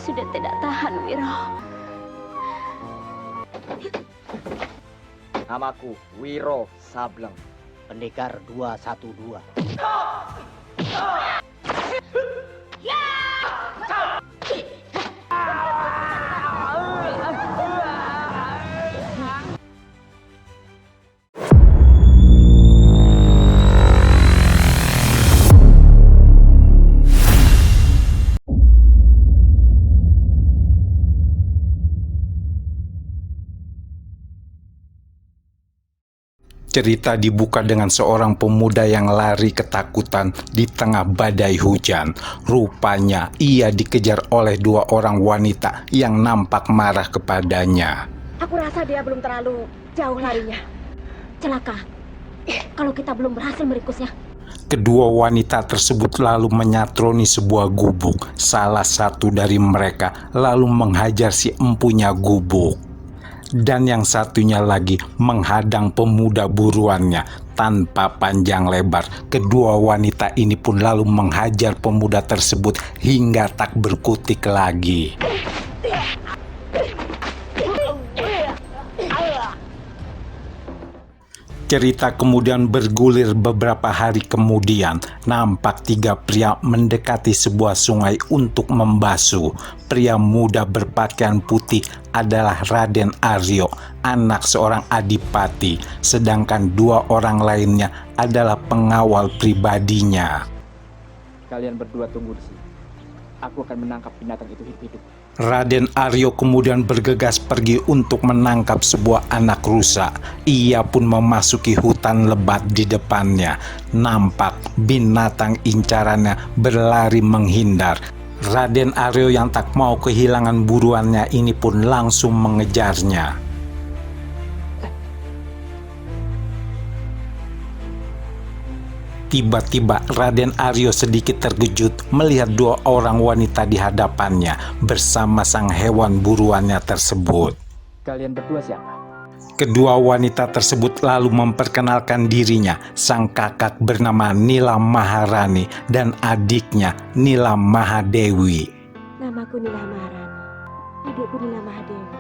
sudah tidak tahan, Wiro. Namaku Wiro Sableng, Pendekar 212. Cerita dibuka dengan seorang pemuda yang lari ketakutan di tengah badai hujan. Rupanya ia dikejar oleh dua orang wanita yang nampak marah kepadanya. Aku rasa dia belum terlalu jauh larinya. Celaka kalau kita belum berhasil meringkusnya. Kedua wanita tersebut lalu menyatroni sebuah gubuk. Salah satu dari mereka lalu menghajar si empunya gubuk. Dan yang satunya lagi menghadang pemuda buruannya tanpa panjang lebar. Kedua wanita ini pun lalu menghajar pemuda tersebut hingga tak berkutik lagi. Cerita kemudian bergulir beberapa hari kemudian. Nampak tiga pria mendekati sebuah sungai untuk membasuh. Pria muda berpakaian putih adalah Raden Aryo, anak seorang adipati. Sedangkan dua orang lainnya adalah pengawal pribadinya. kalian berdua tunggu di sini. Aku akan menangkap binatang itu hidup-hidup. Raden Aryo kemudian bergegas pergi untuk menangkap sebuah anak rusa. Ia pun memasuki hutan lebat di depannya. Nampak binatang incarannya berlari menghindar. Raden Aryo yang tak mau kehilangan buruannya ini pun langsung mengejarnya. Tiba-tiba Raden Aryo sedikit terkejut melihat dua orang wanita di hadapannya bersama sang hewan buruannya tersebut. Kalian berdua siapa? Kedua wanita tersebut lalu memperkenalkan dirinya. Sang kakak bernama Nila Maharani dan adiknya Nila Mahadewi. Namaku Nila Maharani, adikku Nila Mahadewi.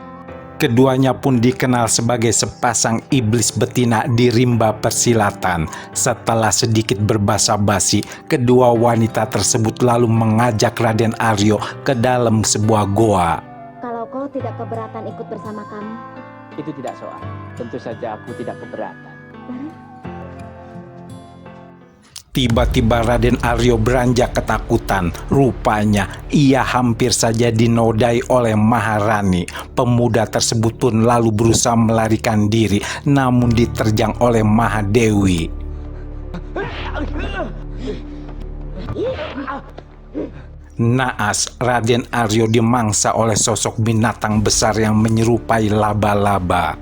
Keduanya pun dikenal sebagai sepasang iblis betina di rimba persilatan. Setelah sedikit berbasa-basi, kedua wanita tersebut lalu mengajak Raden Aryo ke dalam sebuah goa. Kalau kau tidak keberatan ikut bersama kami, Itu tidak soal. Tentu saja aku tidak keberatan. Tiba-tiba Raden Aryo beranjak ketakutan. Rupanya ia hampir saja dinodai oleh Maharani. Pemuda tersebut pun lalu berusaha melarikan diri, namun diterjang oleh Mahadewi. Naas, Raden Aryo dimangsa oleh sosok binatang besar yang menyerupai laba-laba.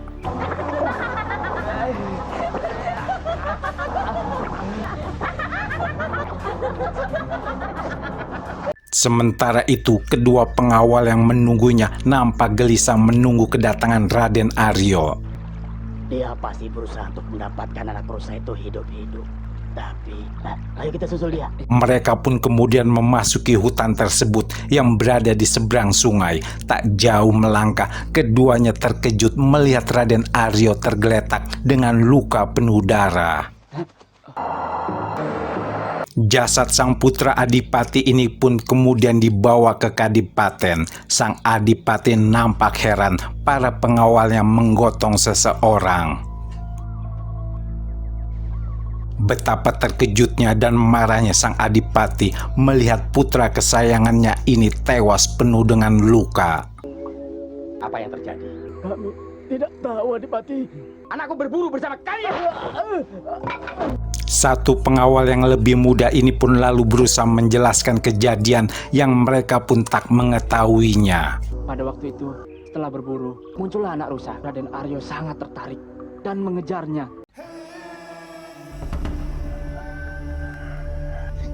Sementara itu, kedua pengawal yang menunggunya nampak gelisah menunggu kedatangan Raden Aryo. Dia pasti berusaha untuk mendapatkan anak rusa itu hidup-hidup. Tapi, ayo kita susul dia. Mereka pun kemudian memasuki hutan tersebut yang berada di seberang sungai. Tak jauh melangkah, keduanya terkejut melihat Raden Aryo tergeletak dengan luka penuh darah. Jasad sang putra adipati ini pun kemudian dibawa ke kadipaten. Sang adipati nampak heran, para pengawalnya menggotong seseorang. Betapa terkejutnya dan marahnya sang adipati melihat putra kesayangannya ini tewas penuh dengan luka. Apa yang terjadi? Kami tidak tahu, Adipati. Anakku berburu bersama kalian. Satu pengawal yang lebih muda ini pun lalu berusaha menjelaskan kejadian yang mereka pun tak mengetahuinya. Pada waktu itu, setelah berburu, muncullah anak rusa. Raden Aryo sangat tertarik dan mengejarnya.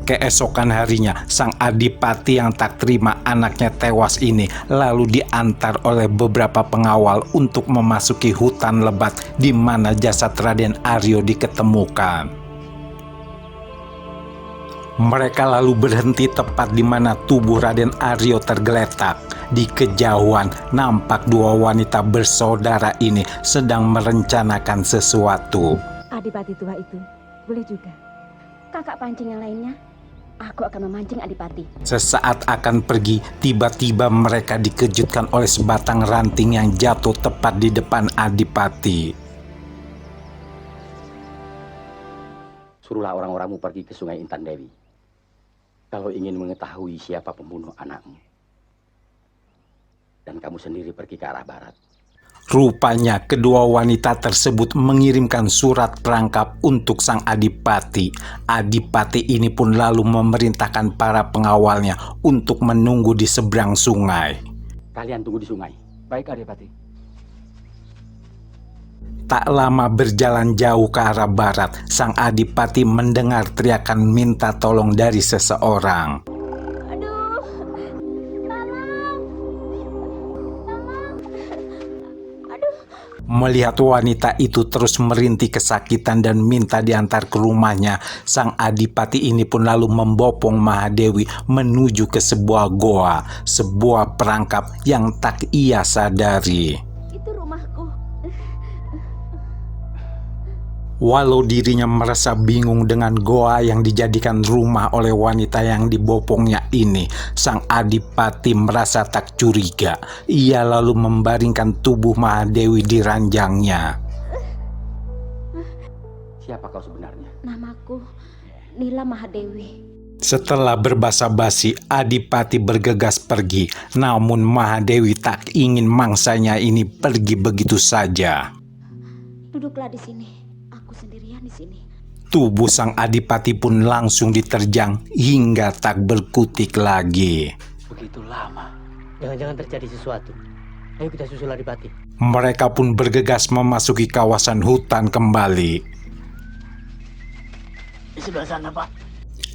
Keesokan harinya, sang adipati yang tak terima anaknya tewas ini lalu diantar oleh beberapa pengawal untuk memasuki hutan lebat di mana jasad Raden Aryo diketemukan. Mereka lalu berhenti tepat di mana tubuh Raden Aryo tergeletak. Di kejauhan, nampak dua wanita bersaudara ini sedang merencanakan sesuatu. Adipati tua itu, boleh juga. Kakak pancing yang lainnya, aku akan memancing Adipati. Sesaat akan pergi, tiba-tiba mereka dikejutkan oleh sebatang ranting yang jatuh tepat di depan Adipati. Suruhlah orang-orangmu pergi ke Sungai Intan Dewi. Kalau ingin mengetahui siapa pembunuh anakmu. Dan kamu sendiri pergi ke arah barat. Rupanya kedua wanita tersebut mengirimkan surat perangkap untuk sang adipati. Adipati ini pun lalu memerintahkan para pengawalnya untuk menunggu di seberang sungai. Kalian tunggu di sungai. Baik, Adipati. Tak lama berjalan jauh ke arah barat, sang adipati mendengar teriakan minta tolong dari seseorang. Aduh, tolong. Aduh. Melihat wanita itu terus merintih kesakitan dan minta diantar ke rumahnya, sang adipati ini pun lalu membopong Mahadewi menuju ke sebuah goa, sebuah perangkap yang tak ia sadari. Itu rumahku. Walau dirinya merasa bingung dengan goa yang dijadikan rumah oleh wanita yang dibopongnya ini, sang adipati merasa tak curiga. Ia lalu membaringkan tubuh Mahadewi di ranjangnya. Siapa kau sebenarnya? Namaku Nila Mahadewi. Setelah berbasa-basi, adipati bergegas pergi. Namun Mahadewi tak ingin mangsanya ini pergi begitu saja. Duduklah di sini. Aku sendirian di sini. Tubuh sang adipati pun langsung diterjang hingga tak berkutik lagi. Begitu lama. Jangan-jangan terjadi sesuatu. Ayo kita susul Adipati. Mereka pun bergegas memasuki kawasan hutan kembali. Di sebelah sana, Pak.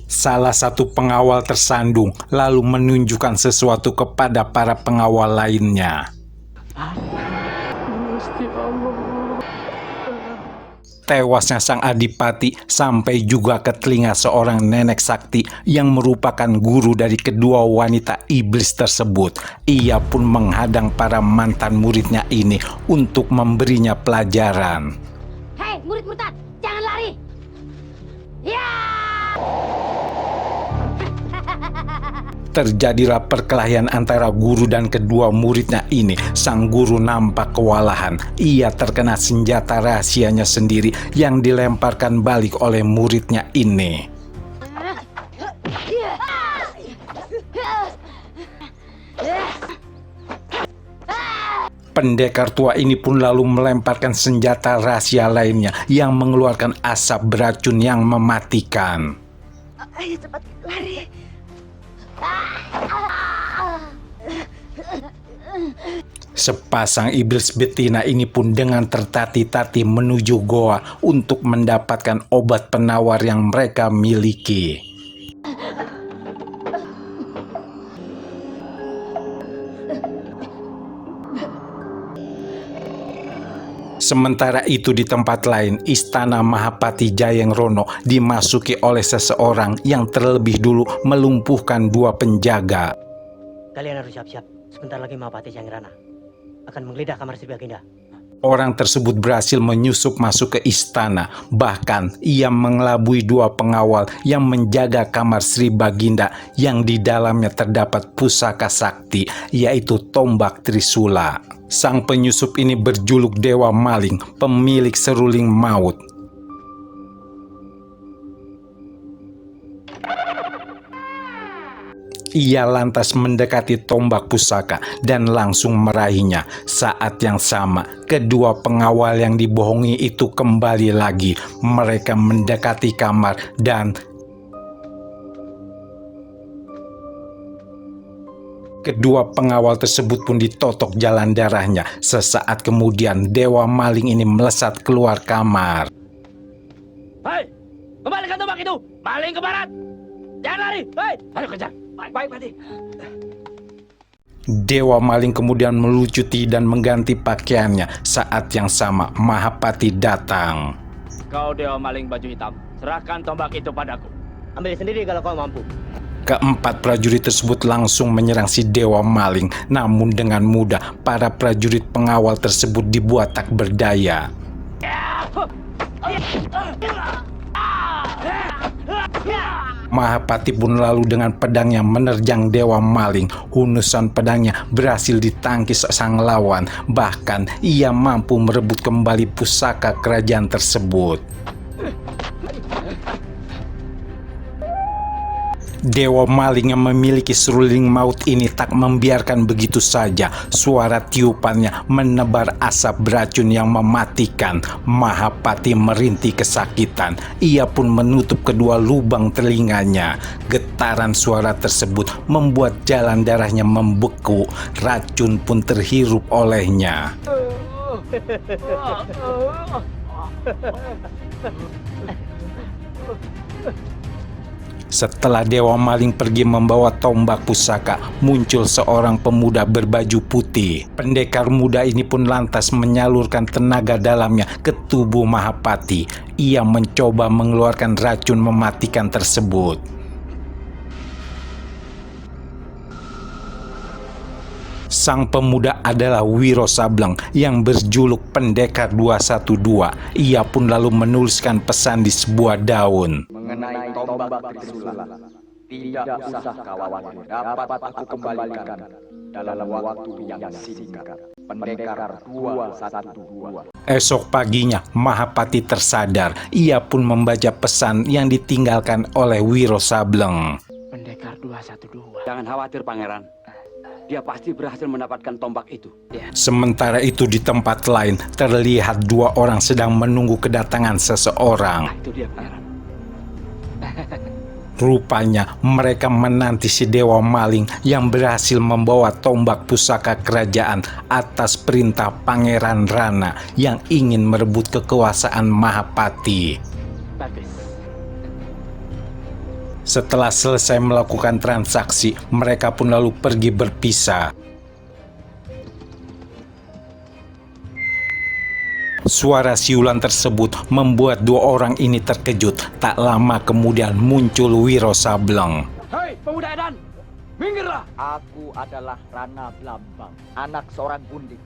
Salah satu pengawal tersandung lalu menunjukkan sesuatu kepada para pengawal lainnya. Tewasnya sang adipati sampai juga ke telinga seorang nenek sakti yang merupakan guru dari kedua wanita iblis tersebut. Ia pun menghadang para mantan muridnya ini untuk memberinya pelajaran. Hei, murid murtad, jangan lari. Ya! Terjadilah perkelahian antara guru dan kedua muridnya ini. Sang guru nampak kewalahan. Ia terkena senjata rahasianya sendiri yang dilemparkan balik oleh muridnya ini. Pendekar tua ini pun lalu melemparkan senjata rahasia lainnya yang mengeluarkan asap beracun yang mematikan. Ayo cepat lari. Sepasang iblis betina ini pun dengan tertati-tati menuju goa untuk mendapatkan obat penawar yang mereka miliki. Sementara itu di tempat lain, istana Mahapati Jayengrono dimasuki oleh seseorang yang terlebih dulu melumpuhkan dua penjaga. Kalian harus siap-siap. Sebentar lagi Mahapati Jayenggrana akan menggeledah kamar Sri Baginda. Orang tersebut berhasil menyusup masuk ke istana. Bahkan ia mengelabui dua pengawal yang menjaga kamar Sri Baginda yang di dalamnya terdapat pusaka sakti, yaitu tombak Trisula. Sang penyusup ini berjuluk Dewa Maling, pemilik seruling maut. Ia lantas mendekati tombak pusaka dan langsung meraihnya. Saat yang sama, kedua pengawal yang dibohongi itu kembali lagi. Mereka mendekati kamar dan kedua pengawal tersebut pun ditotok jalan darahnya. Sesaat kemudian Dewa Maling ini melesat keluar kamar. Hei, kembalikan tombak itu. Maling ke barat. Jangan lari. Hei, ayo kejar. Baik, Pati. Dewa Maling kemudian melucuti dan mengganti pakaiannya. Saat yang sama, Mahapati datang. Kau Dewa Maling baju hitam, serahkan tombak itu padaku. Ambil sendiri kalau kau mampu. Keempat prajurit tersebut langsung menyerang si Dewa Maling. Namun dengan mudah para prajurit pengawal tersebut dibuat tak berdaya. Mahapati pun lalu dengan pedangnya menerjang Dewa Maling. Hunusan pedangnya berhasil ditangkis sang lawan. Bahkan ia mampu merebut kembali pusaka kerajaan tersebut. Dewa Maling yang memiliki seruling maut ini tak membiarkan begitu saja. Suara tiupannya menebar asap beracun yang mematikan. Mahapati merintih kesakitan. Ia pun menutup kedua lubang telinganya. Getaran suara tersebut membuat jalan darahnya membeku. Racun pun terhirup olehnya. Setelah Dewa Maling pergi membawa tombak pusaka, muncul seorang pemuda berbaju putih. Pendekar muda ini pun lantas menyalurkan tenaga dalamnya ke tubuh Mahapati. Ia mencoba mengeluarkan racun mematikan tersebut. Sang pemuda adalah Wiro Sableng yang berjuluk Pendekar 212. Ia pun lalu menuliskan pesan di sebuah daun. Mengenai tombak Trisula, tidak usah khawatir, dapat aku kembalikan dalam waktu yang singkat. Pendekar 212. Esok paginya Mahapati tersadar. Ia pun membaca pesan yang ditinggalkan oleh Wiro Sableng. Pendekar 212. Jangan khawatir, Pangeran. Dia pasti berhasil mendapatkan tombak itu. Sementara itu di tempat lain terlihat dua orang sedang menunggu kedatangan seseorang. Itu dia, Pangeran. Rupanya mereka menanti si Dewa Maling yang berhasil membawa tombak pusaka kerajaan atas perintah Pangeran Rana yang ingin merebut kekuasaan Mahapati. Bagus. Setelah selesai melakukan transaksi, mereka pun lalu pergi berpisah. Suara siulan tersebut membuat dua orang ini terkejut. Tak lama kemudian muncul Wiro Sableng. Hei, pemuda Edan! Minggirlah! Aku adalah Rana Blambang, anak seorang gundik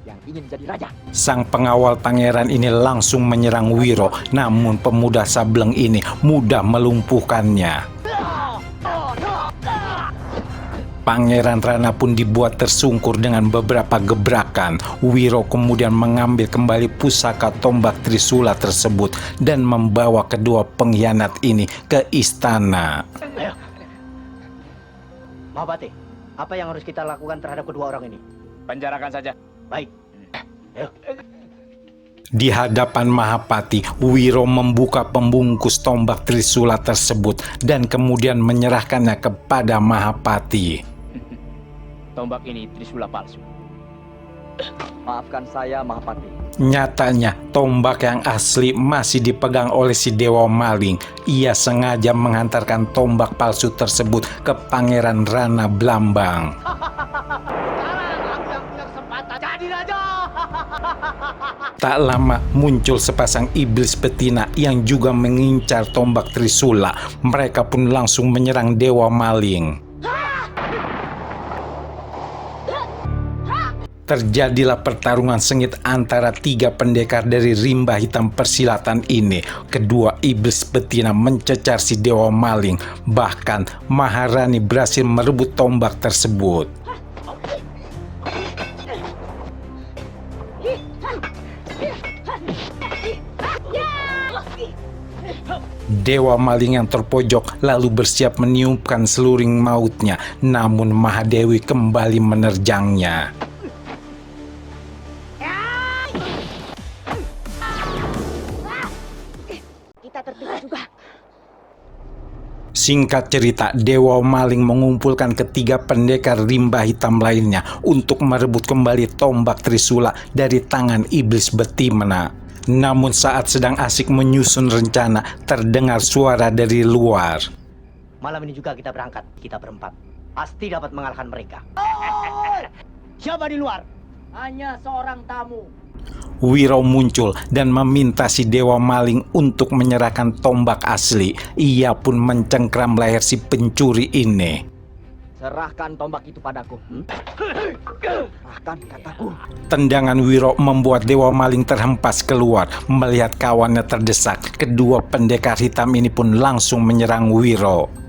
yang ingin jadi raja. Sang pengawal pangeran ini langsung menyerang Wiro, namun pemuda Sableng ini mudah melumpuhkannya. Pangeran Rana pun dibuat tersungkur dengan beberapa gebrakan. Wiro kemudian mengambil kembali pusaka tombak Trisula tersebut dan membawa kedua pengkhianat ini ke istana. Mahapati, apa yang harus kita lakukan terhadap kedua orang ini? Penjarakan saja. Baik. Di hadapan Mahapati, Wiro membuka pembungkus tombak Trisula tersebut dan kemudian menyerahkannya kepada Mahapati. Tombak ini Trisula palsu. Maafkan saya, Mahapati. Nyatanya, tombak yang asli masih dipegang oleh si Dewa Maling. Ia sengaja menghantarkan tombak palsu tersebut ke Pangeran Rana Blambang. Tak lama muncul sepasang iblis betina yang juga mengincar tombak Trisula. Mereka pun langsung menyerang Dewa Maling. Terjadilah pertarungan sengit antara tiga pendekar dari rimba hitam persilatan ini. Kedua iblis betina mencecar si Dewa Maling. Bahkan Maharani berhasil merebut tombak tersebut. Dewa Maling yang terpojok lalu bersiap meniupkan seluring mautnya. Namun Mahadewi kembali menerjangnya. Kita terpisah juga. Singkat cerita, Dewa Maling mengumpulkan ketiga pendekar rimba hitam lainnya untuk merebut kembali tombak Trisula dari tangan iblis betina. Namun saat sedang asik menyusun rencana, terdengar suara dari luar. Malam ini juga kita berangkat, kita berempat. Pasti dapat mengalahkan mereka. Siapa di luar? Hanya seorang tamu. Wiro muncul dan meminta si Dewa Maling untuk menyerahkan tombak asli. Ia pun mencengkram leher si pencuri ini. Serahkan tombak itu padaku. Serahkan, kataku. Tendangan Wiro membuat Dewa Maling terhempas keluar. Melihat kawannya terdesak, kedua pendekar hitam ini pun langsung menyerang Wiro.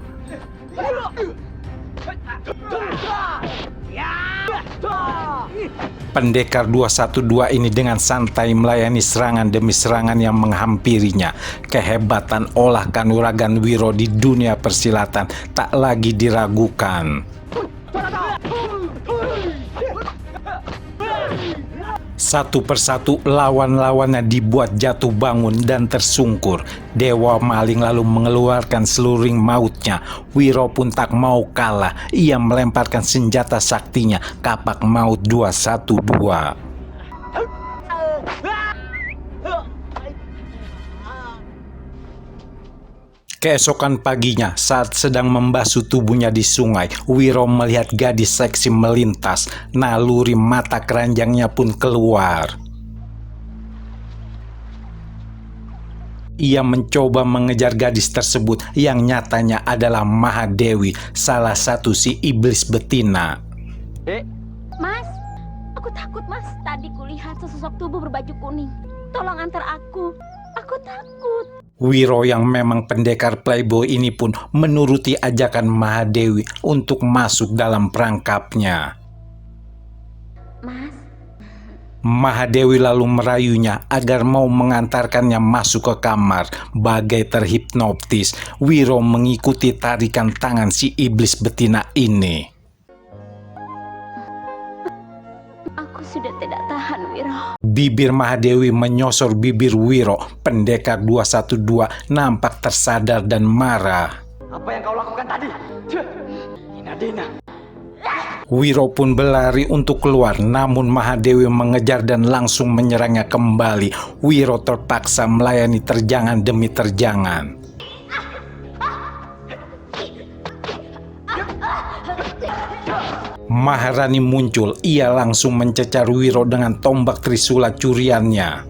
Pendekar 212 ini dengan santai melayani serangan demi serangan yang menghampirinya. Kehebatan olah kanuragan Wiro di dunia persilatan tak lagi diragukan. Satu persatu lawan-lawannya dibuat jatuh bangun dan tersungkur. Dewa Maling lalu mengeluarkan seluring mautnya. Wiro pun tak mau kalah. Ia melemparkan senjata saktinya, kapak maut 212. Keesokan paginya, saat sedang membasuh tubuhnya di sungai, Wiro melihat gadis seksi melintas. Naluri mata keranjangnya pun keluar. Ia mencoba mengejar gadis tersebut yang nyatanya adalah Mahadewi, salah satu si iblis betina. Mas, aku takut mas. Tadi kulihat sesosok tubuh berbaju kuning. Tolong antar aku. Aku takut. Wiro yang memang pendekar playboy ini pun menuruti ajakan Mahadewi untuk masuk dalam perangkapnya. Mas, Mahadewi lalu merayunya agar mau mengantarkannya masuk ke kamar. Bagai terhipnotis, Wiro mengikuti tarikan tangan si iblis betina ini. aku sudah tidak tahan, Wiro. Bibir Mahadewi menyosor bibir Wiro. Pendekar 212 nampak tersadar dan marah. Apa yang kau lakukan tadi? Inadina. Wiro pun berlari untuk keluar, namun Mahadewi mengejar dan langsung menyerangnya kembali. Wiro terpaksa melayani terjangan demi terjangan. Maharani muncul, ia langsung mencecar Wiro dengan tombak trisula curiannya.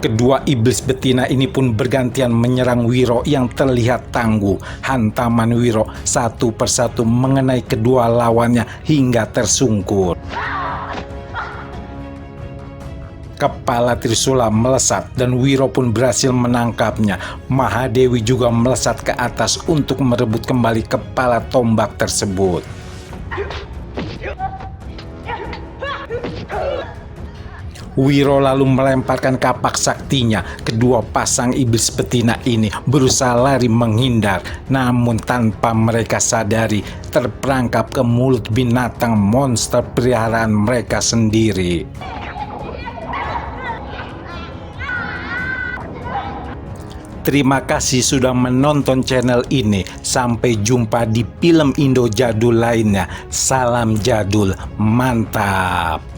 Kedua iblis betina ini pun bergantian menyerang Wiro yang terlihat tangguh. Hantaman Wiro satu persatu mengenai kedua lawannya hingga tersungkur. Kepala trisula melesat dan Wiro pun berhasil menangkapnya. Mahadewi juga melesat ke atas untuk merebut kembali kepala tombak tersebut. Wiro lalu melemparkan kapak saktinya. Kedua pasang iblis betina ini berusaha lari menghindar, namun tanpa mereka sadari terperangkap ke mulut binatang monster peliharaan mereka sendiri. Terima kasih sudah menonton channel ini. Sampai jumpa di film Indo jadul lainnya. Salam jadul, mantap.